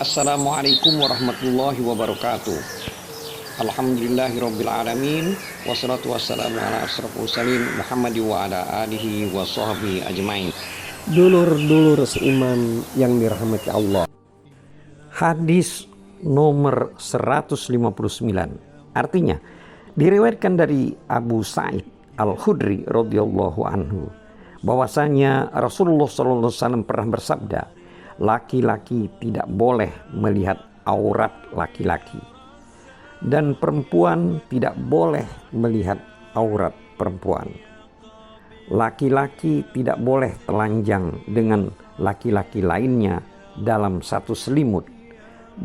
Assalamualaikum warahmatullahi wabarakatuh. Alhamdulillahirabbil alamin wassalatu wassalamu ala asyrafil mursalin Muhammad wa ala alihi wa sahbihi ajmain. Dulur-dulur seiman yang dirahmati Allah. Hadis nomor 159. Artinya diriwayatkan dari Abu Sa'id Al-Khudri radhiyallahu anhu bahwasanya Rasulullah SAW pernah bersabda, laki-laki tidak boleh melihat aurat laki-laki dan perempuan tidak boleh melihat aurat perempuan. Laki-laki tidak boleh telanjang dengan laki-laki lainnya dalam satu selimut,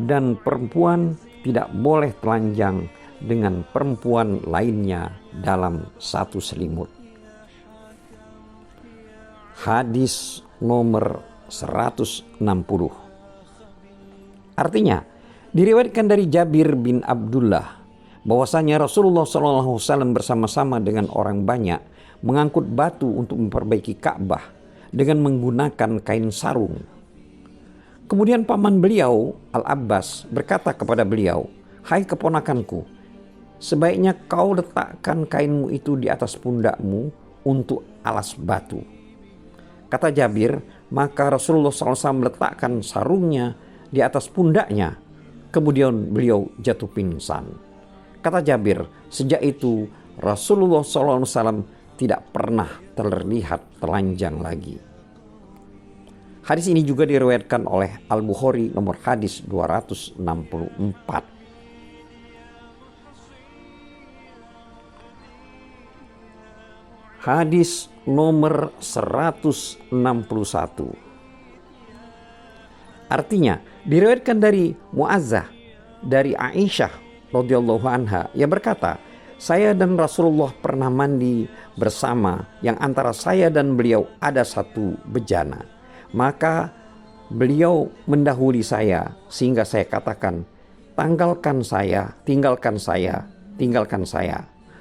dan perempuan tidak boleh telanjang dengan perempuan lainnya dalam satu selimut. Hadis nomor 160. Artinya diriwayatkan dari Jabir bin Abdullah bahwasanya Rasulullah SAW bersama-sama dengan orang banyak mengangkut batu untuk memperbaiki Ka'bah dengan menggunakan kain sarung. Kemudian paman beliau Al-Abbas berkata kepada beliau, "Hai keponakanku, sebaiknya kau letakkan kainmu itu di atas pundakmu untuk alas batu." Kata Jabir, maka Rasulullah SAW meletakkan sarungnya di atas pundaknya. Kemudian beliau jatuh pingsan. Kata Jabir, sejak itu Rasulullah SAW tidak pernah terlihat telanjang lagi. Hadis ini juga diriwayatkan oleh Al-Bukhari nomor hadis 264. Hadis nomor 161. Artinya diriwayatkan dari Muazzah dari Aisyah radhiyallahu anha, ia berkata, saya dan Rasulullah pernah mandi bersama yang antara saya dan beliau ada satu bejana. Maka beliau mendahului saya sehingga saya katakan, tinggalkan saya.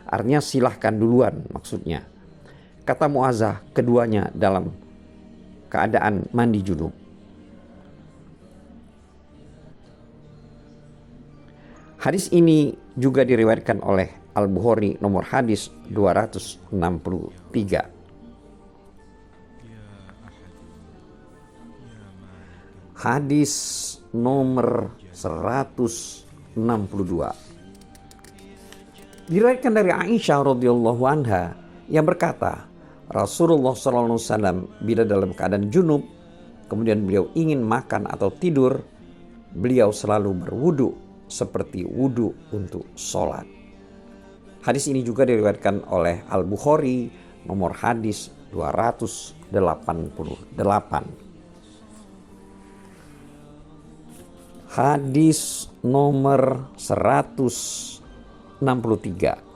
Artinya silahkan duluan maksudnya. Kata Muazzah, keduanya dalam keadaan mandi junub. Hadis ini juga diriwayatkan oleh Al-Bukhari nomor hadis 263. Hadis nomor 162. Diriwayatkan dari Aisyah radhiyallahu anha yang berkata, Rasulullah SAW bila dalam keadaan junub, kemudian beliau ingin makan atau tidur, beliau selalu berwudu seperti wudu untuk sholat. Hadis ini juga diriwayatkan oleh Al-Bukhari nomor hadis 288. Hadis nomor 163.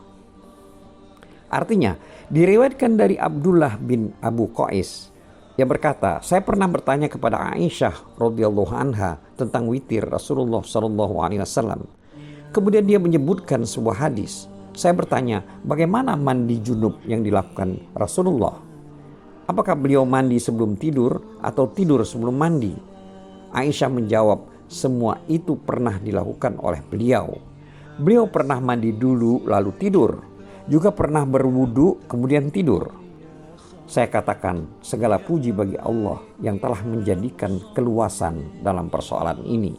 Artinya diriwayatkan dari Abdullah bin Abu Qais yang berkata, saya pernah bertanya kepada Aisyah radhiyallahu anha tentang witir Rasulullah SAW. Kemudian dia menyebutkan sebuah hadis. Saya bertanya, bagaimana mandi junub yang dilakukan Rasulullah? Apakah beliau mandi sebelum tidur atau tidur sebelum mandi? Aisyah menjawab, semua itu pernah dilakukan oleh beliau. Beliau pernah mandi dulu lalu tidur. Juga pernah berwudu kemudian tidur. Saya katakan, segala puji bagi Allah yang telah menjadikan keluasan dalam persoalan ini.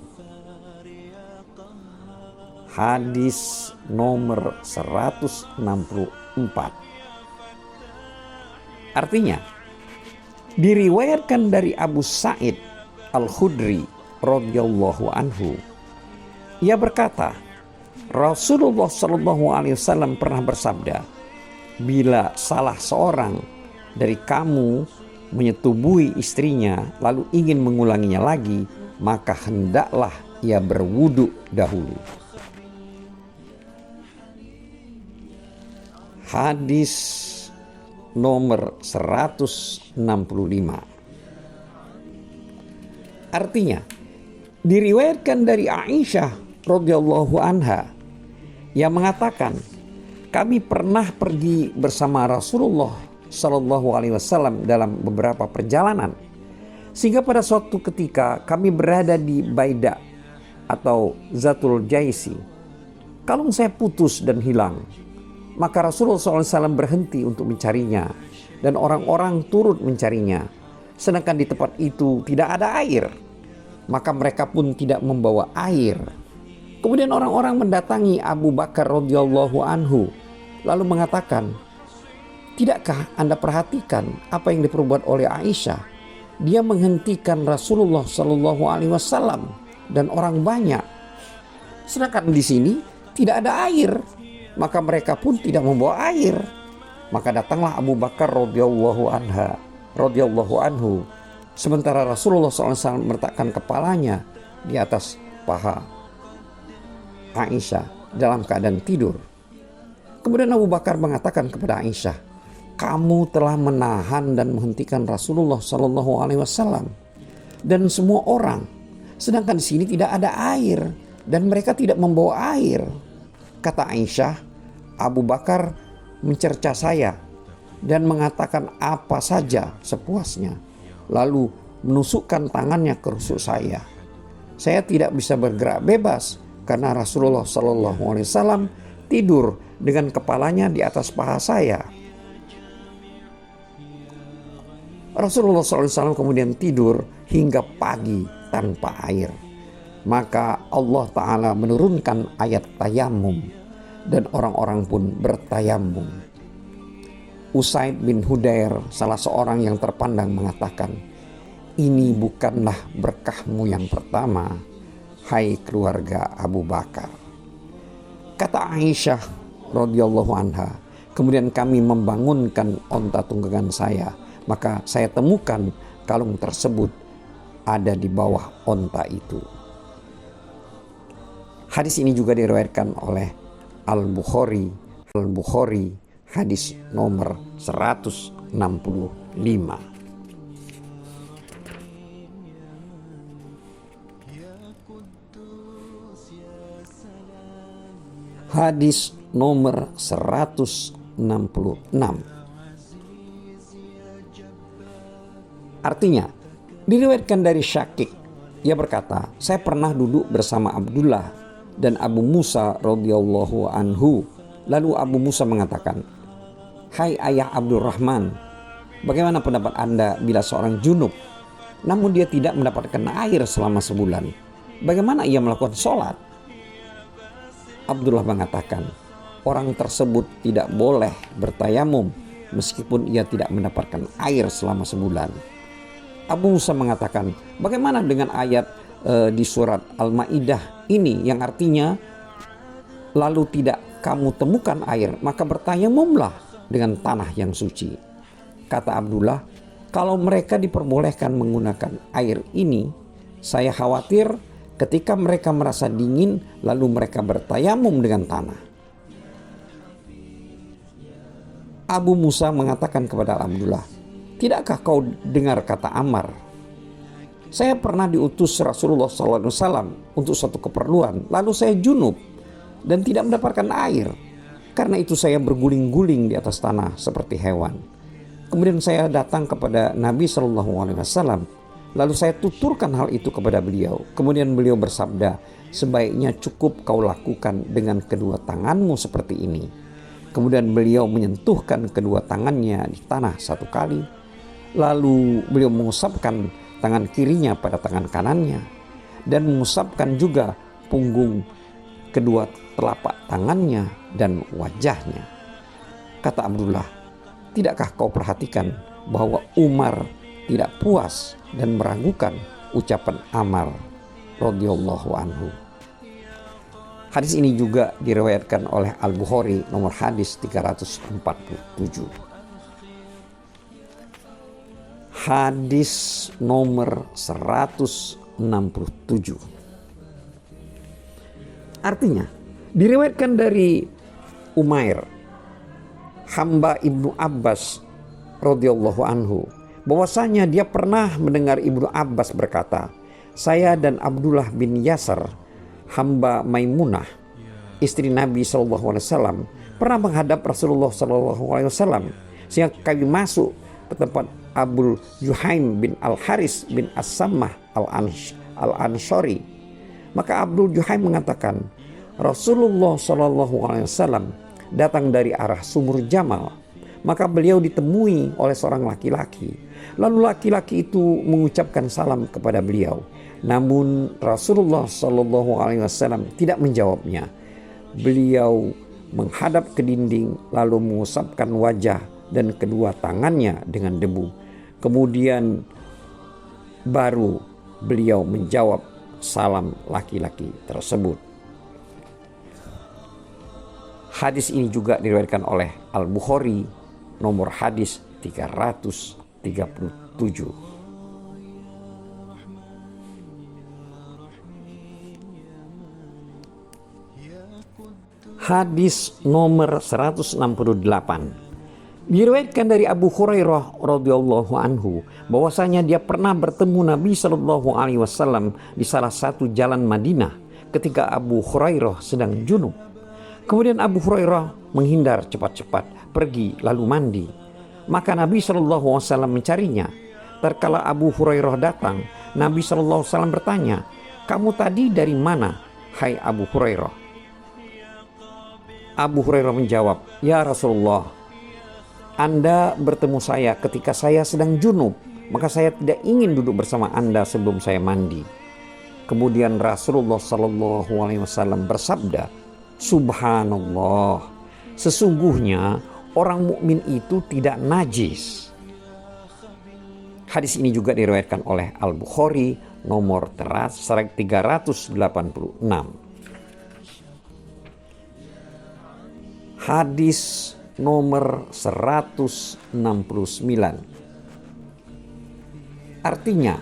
Hadis nomor 164. Artinya diriwayatkan dari Abu Sa'id Al-Khudri radhiyallahu anhu, ia berkata, Rasulullah SAW pernah bersabda, bila salah seorang dari kamu menyetubuhi istrinya lalu ingin mengulanginya lagi, maka hendaklah ia berwudu dahulu. Hadis nomor 165. Artinya diriwayatkan dari Aisyah radhiyallahu anha yang mengatakan, kami pernah pergi bersama Rasulullah SAW dalam beberapa perjalanan. Sehingga pada suatu ketika kami berada di Baida atau Zatul Jaisi. Kalung saya putus dan hilang. Maka Rasulullah SAW berhenti untuk mencarinya, dan orang-orang turut mencarinya. Sedangkan di tempat itu tidak ada air, maka mereka pun tidak membawa air. Kemudian orang-orang mendatangi Abu Bakar radhiyallahu anhu, lalu mengatakan, "Tidakkah Anda perhatikan apa yang diperbuat oleh Aisyah? Dia menghentikan Rasulullah SAW dan orang banyak. Sedangkan di sini tidak ada air." Maka mereka pun tidak membawa air. Maka datanglah Abu Bakar radhiyallahu anhu. Sementara Rasulullah SAW meletakkan kepalanya di atas paha Aisyah dalam keadaan tidur. Kemudian Abu Bakar mengatakan kepada Aisyah, "Kamu telah menahan dan menghentikan Rasulullah SAW dan semua orang. Sedangkan di sini tidak ada air dan mereka tidak membawa air." Kata Aisyah, "Abu Bakar mencerca saya dan mengatakan apa saja sepuasnya, lalu menusukkan tangannya ke rusuk saya. Saya tidak bisa bergerak bebas karena Rasulullah SAW tidur dengan kepalanya di atas paha saya." Rasulullah SAW kemudian tidur hingga pagi tanpa air. Maka Allah Ta'ala menurunkan ayat tayamum dan orang-orang pun bertayamum. Usaid bin Hudair, salah seorang yang terpandang, mengatakan, "Ini bukanlah berkahmu yang pertama, hai keluarga Abu Bakar." Kata Aisyah radhiyallahu anha, "Kemudian kami membangunkan onta tunggangan saya, maka saya temukan kalung tersebut ada di bawah onta itu." Hadis ini juga diriwayatkan oleh Al-Bukhari, hadis nomor 165. Hadis nomor 166. Artinya, diriwayatkan dari Syakik, ia berkata, "Saya pernah duduk bersama Abdullah dan Abu Musa radhiyallahu anhu." Lalu Abu Musa mengatakan, "Hai ayah Abdurrahman, bagaimana pendapat Anda bila seorang junub namun dia tidak mendapatkan air selama sebulan? Bagaimana ia melakukan sholat?" Abdullah mengatakan, "Orang tersebut tidak boleh bertayamum meskipun ia tidak mendapatkan air selama sebulan." Abu Musa mengatakan, "Bagaimana dengan ayat di surat Al-Maidah ini yang artinya, lalu tidak kamu temukan air, maka bertayamumlah dengan tanah yang suci?" Kata Abdullah, "Kalau mereka diperbolehkan menggunakan air ini, saya khawatir ketika mereka merasa dingin lalu mereka bertayamum dengan tanah." Abu Musa mengatakan kepada Abdullah, "Tidakkah kau dengar kata Ammar? Saya pernah diutus Rasulullah SAW untuk suatu keperluan, lalu saya junub dan tidak mendapatkan air. Karena itu saya berguling-guling di atas tanah seperti hewan. Kemudian saya datang kepada Nabi SAW, lalu saya tuturkan hal itu kepada beliau. Kemudian beliau bersabda, 'Sebaiknya cukup kau lakukan dengan kedua tanganmu seperti ini.' Kemudian beliau menyentuhkan kedua tangannya di tanah satu kali. Lalu beliau mengusapkan tangan kirinya pada tangan kanannya dan mengusapkan juga punggung kedua telapak tangannya dan wajahnya." Kata Abdullah, "Tidakkah kau perhatikan bahwa Umar tidak puas dan meragukan ucapan Ammar radhiyallahu anhu?" Hadis ini juga diriwayatkan oleh Al-Bukhari nomor hadis 347. Hadis nomor 167. Artinya, diriwayatkan dari Umair, hamba Ibnu Abbas radhiyallahu anhu, bahwasanya dia pernah mendengar Ibnu Abbas berkata, "Saya dan Abdullah bin Yasar, hamba Maimunah, istri Nabi SAW, pernah menghadap Rasulullah SAW, sehingga kami masuk ke tempat Abu Juhaim bin Al-Haris bin As-Sammah Al-Anshari. Maka Abdul Juhaim mengatakan, Rasulullah SAW datang dari arah sumur Jamal. Maka beliau ditemui oleh seorang laki-laki. Lalu laki-laki itu mengucapkan salam kepada beliau. Namun Rasulullah SAW tidak menjawabnya. Beliau menghadap ke dinding lalu mengusapkan wajah dan kedua tangannya dengan debu. Kemudian baru beliau menjawab salam laki-laki tersebut. Hadis ini juga diriwayatkan oleh Al-Bukhari, nomor hadis 337. Hadis nomor 168. Diriwayatkan dari Abu Hurairah radhiyallahu anhu bahwasanya dia pernah bertemu Nabi sallallahu alaihi wasallam di salah satu jalan Madinah ketika Abu Hurairah sedang junub. Kemudian Abu Hurairah menghindar cepat-cepat pergi lalu mandi. Maka Nabi sallallahu alaihi wasallam mencarinya. Tatkala Abu Hurairah datang, Nabi sallallahu alaihi wasallam bertanya, "Kamu tadi dari mana, hai Abu Hurairah?" Abu Hurairah menjawab, "Ya Rasulullah, Anda bertemu saya ketika saya sedang junub, maka saya tidak ingin duduk bersama Anda sebelum saya mandi." Kemudian Rasulullah Shallallahu Alaihi Wasallam bersabda, "Subhanallah, sesungguhnya orang mukmin itu tidak najis." Hadis ini juga diriwayatkan oleh Al-Bukhari, nomor 386. Hadis nomor 169. Artinya,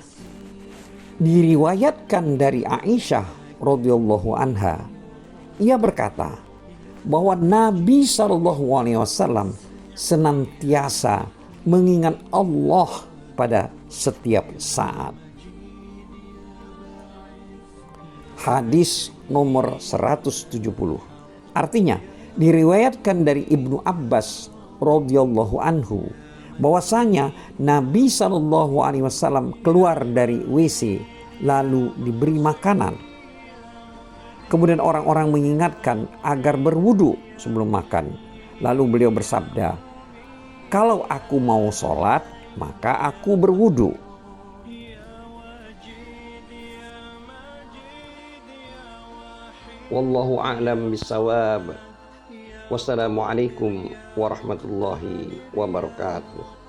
diriwayatkan dari Aisyah radhiyallahu anha, ia berkata bahwa Nabi SAW senantiasa mengingat Allah pada setiap saat. Hadis nomor 170. Artinya, diriwayatkan dari Ibnu Abbas radhiyallahu anhu bahwasanya Nabi SAW keluar dari WC lalu diberi makanan. Kemudian orang-orang mengingatkan agar berwudu sebelum makan. Lalu beliau bersabda, "Kalau aku mau sholat, maka aku berwudu." Wallahu a'lam bishawab. Wassalamualaikum warahmatullahi wabarakatuh.